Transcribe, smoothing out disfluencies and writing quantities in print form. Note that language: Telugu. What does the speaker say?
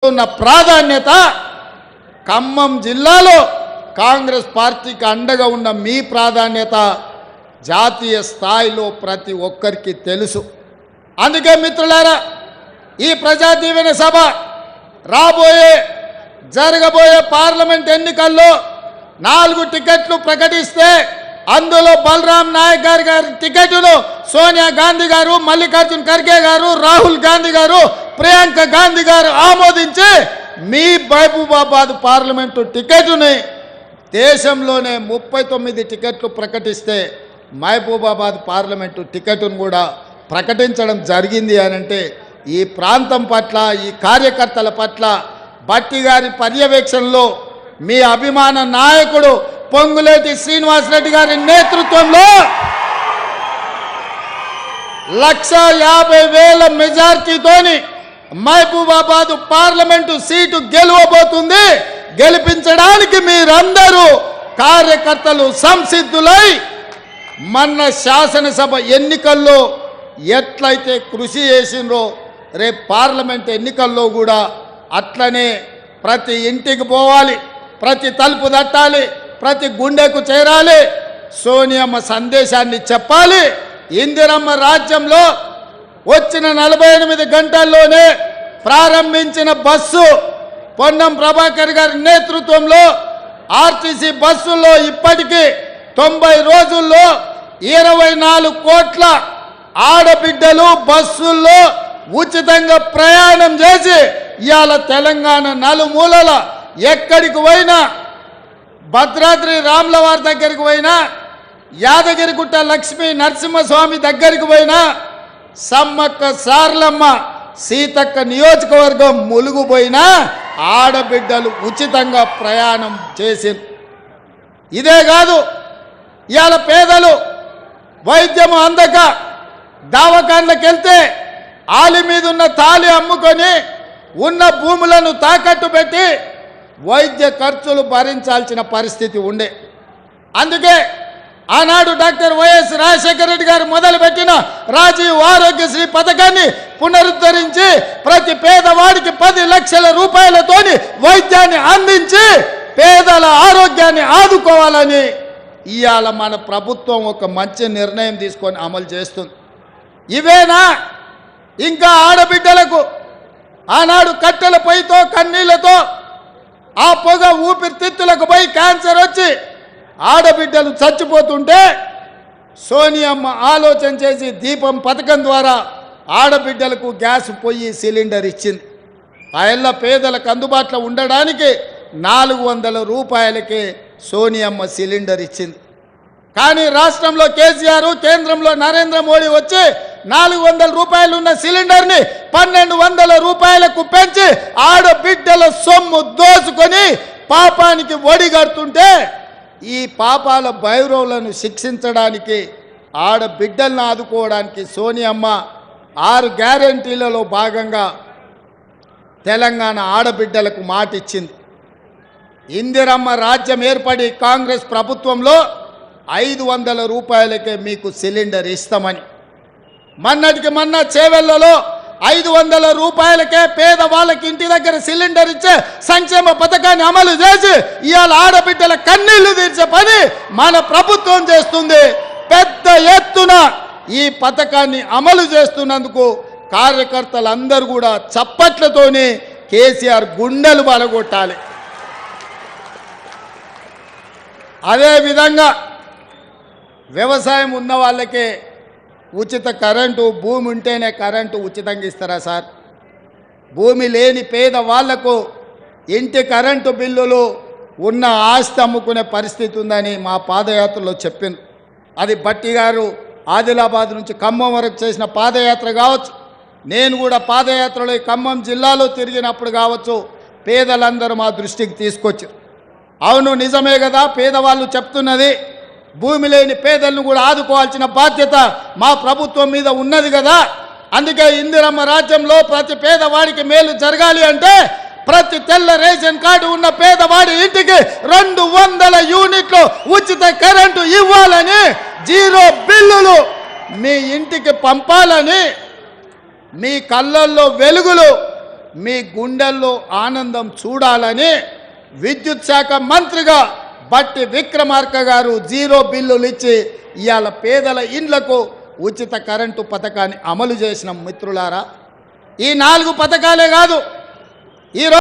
ఉన్న ప్రాధాన్యత ఖమ్మం జిల్లాలో కాంగ్రెస్ పార్టీకి అండగా ఉన్న మీ ప్రాధాన్యత జాతీయ స్థాయిలో ప్రతి ఒక్కరికి తెలుసు. అందుకే మిత్రులారా, ఈ ప్రజా దీవెన సభ జరగబోయే పార్లమెంట్ ఎన్నికల్లో 4 టికెట్లు ప్రకటిస్తే అందులో బలరాం నాయక్ గారి టికెట్ను సోనియా గాంధీ గారు, మల్లికార్జున్ ఖర్గే గారు, రాహుల్ గాంధీ గారు, ప్రియాంక గాంధీ గారు ఆమోదించి మీ మహబూబాబాద్ పార్లమెంటు టికెట్ని దేశంలోనే 39 టికెట్లు ప్రకటిస్తే మహబూబాబాద్ పార్లమెంటు టికెట్ను కూడా ప్రకటించడం జరిగింది అనంటే ఈ ప్రాంతం పట్ల, ఈ కార్యకర్తల పట్ల భట్టి గారి పర్యవేక్షణలో మీ అభిమాన నాయకుడు పొంగులేటి శ్రీనివాసరెడ్డి గారి నేతృత్వంలో 1,50,000 మెజార్టీతోని మహబూబాబాద్ పార్లమెంటు సీటు గెలవబోతుంది. గెలిపించడానికి మీరందరూ కార్యకర్తలు సంసిద్ధులై మొన్న శాసనసభ ఎన్నికల్లో ఎట్లయితే కృషి చేసినరో రేపు పార్లమెంట్ ఎన్నికల్లో కూడా అట్లనే ప్రతి ఇంటికి పోవాలి, ప్రతి తలుపు తట్టాలి, ప్రతి గుండెకు చేరాలి, సోనియమ్మ సందేశాన్ని చెప్పాలి. ఇందిరమ్మ రాజ్యంలో వచ్చిన 48 గంటల్లోనే ప్రారంభించిన బస్సు పొన్నం ప్రభాకర్ గారి నేతృత్వంలో ఆర్టీసీ బస్సుల్లో ఇప్పటికీ 90 రోజుల్లో 24 కోట్ల ఆడబిడ్డలు బస్సుల్లో ఉచితంగా ప్రయాణం చేసి ఇవాళ తెలంగాణ నలుమూలల ఎక్కడికి పోయినా, భద్రాద్రి రాములవారి దగ్గరికి పోయినా, యాదగిరిగుట్ట లక్ష్మీ నరసింహస్వామి దగ్గరికి పోయినా, సమ్మక్క సార్లమ్మ సీతక్క నియోజకవర్గం ములుగు పోయినా ఆడబిడ్డలు ఉచితంగా ప్రయాణం చేసి. ఇదే కాదు, ఇవాళ పేదలు వైద్యం అందక దవాఖానలకు వెళ్తే ఆలి మీద ఉన్న తాళి అమ్ముకొని ఉన్న భూములను తాకట్టు పెట్టి వైద్య ఖర్చులు భరించాల్సిన పరిస్థితి ఉండే. అందుకే ఆనాడు డాక్టర్ వైఎస్ రాజశేఖర రెడ్డి గారు మొదలుపెట్టిన రాజీవ్ ఆరోగ్యశ్రీ పథకాన్ని పునరుద్ధరించి ప్రతి పేదవాడికి 10 లక్షల రూపాయలతోని వైద్యాన్ని అందించి పేదల ఆరోగ్యాన్ని ఆదుకోవాలని ఇవాళ మన ప్రభుత్వం ఒక మంచి నిర్ణయం తీసుకొని అమలు చేస్తుంది. ఇవేనా ఇంకా ఆడబిడ్డలకు ఆనాడు కట్టెల పొయ్యితో కన్నీళ్లతో ఆ పొగ ఊపిరితిత్తులకు పోయి క్యాన్సర్ వచ్చి ఆడబిడ్డలు చచ్చిపోతుంటే సోనియమ్మ ఆలోచన చేసి దీపం పథకం ద్వారా ఆడబిడ్డలకు గ్యాస్ పొయ్యి సిలిండర్ ఇచ్చింది. ఆ ఏళ్ళ పేదలకు అందుబాటులో ఉండడానికి 400 రూపాయలకే సోనియమ్మ సిలిండర్ ఇచ్చింది. కానీ రాష్ట్రంలో కేసీఆర్, కేంద్రంలో నరేంద్ర మోడీ వచ్చి 400 రూపాయలు ఉన్న సిలిండర్ని 1,200 రూపాయలకు పెంచి ఆడబిడ్డల సొమ్ము దోసుకొని పాపానికి ఒడిగడుతుంటే ఈ పాపాల భైరవులను శిక్షించడానికి, ఆడబిడ్డలను ఆదుకోవడానికి సోనియమ్మ 6 గ్యారెంటీలలో భాగంగా తెలంగాణ ఆడబిడ్డలకు మాట ఇచ్చింది. ఇందిరమ్మ రాజ్యం ఏర్పడి కాంగ్రెస్ ప్రభుత్వంలో 500 రూపాయలకే మీకు సిలిండర్ ఇస్తామని, మొన్నటికి మొన్న చేవెళ్లలో 500 రూపాయలకే పేదవాళ్ళకి ఇంటి దగ్గర సిలిండర్ ఇచ్చే సంక్షేమ పథకాన్ని అమలు చేసి ఇవాళ ఆడబిడ్డల కన్నీళ్లు తీర్చే పని మన ప్రభుత్వం చేస్తుంది. పెద్ద ఎత్తున ఈ పథకాన్ని అమలు చేస్తున్నందుకు కార్యకర్తలందరూ కూడా చప్పట్లతోని కేసీఆర్ గుండెలు బలగొట్టాలి. అదేవిధంగా వ్యవసాయం ఉన్న వాళ్ళకే ఉచిత కరెంటు, భూమి ఉంటేనే కరెంటు ఉచితంగా ఇస్తారా సార్? భూమి లేని పేద వాళ్లకు ఇంటి కరెంటు బిల్లులు ఉన్న ఆస్తి అమ్ముకునే పరిస్థితి ఉందని మా పాదయాత్రలో చెప్పింది. అది భట్టి గారు ఆదిలాబాద్ నుంచి ఖమ్మం వరకు చేసిన పాదయాత్ర కావచ్చు, నేను కూడా పాదయాత్రలో ఖమ్మం జిల్లాలో తిరిగినప్పుడు కావచ్చు, పేదలందరూ మా దృష్టికి తీసుకొచ్చారు. అవును, నిజమే కదా, పేదవాళ్ళు చెప్తున్నది భూమి లేని పేదలను కూడా ఆదుకోవాల్సిన బాధ్యత మా ప్రభుత్వం మీద ఉన్నది కదా. అందుకే ఇందిరమ్మ రాజ్యంలో ప్రతి పేదవాడికి మేలు జరగాలి అంటే ప్రతి తెల్ల రేషన్ కార్డు ఉన్న పేదవాడి ఇంటికి 200 యూనిట్లు ఉచిత కరెంటు ఇవ్వాలని, 0 బిల్లులు మీ ఇంటికి పంపాలని, మీ కళ్ళల్లో వెలుగులు మీ గుండెల్లో ఆనందం చూడాలని విద్యుత్ శాఖ మంత్రిగా బట్టి విక్రమార్క గారు 0 బిల్లులు ఇచ్చి ఇవాళ పేదల ఇండ్లకు ఉచిత కరెంటు పథకాన్ని అమలు చేసిన మిత్రులారా. ఈ 4 పథకాలే కాదు, ఈరోజు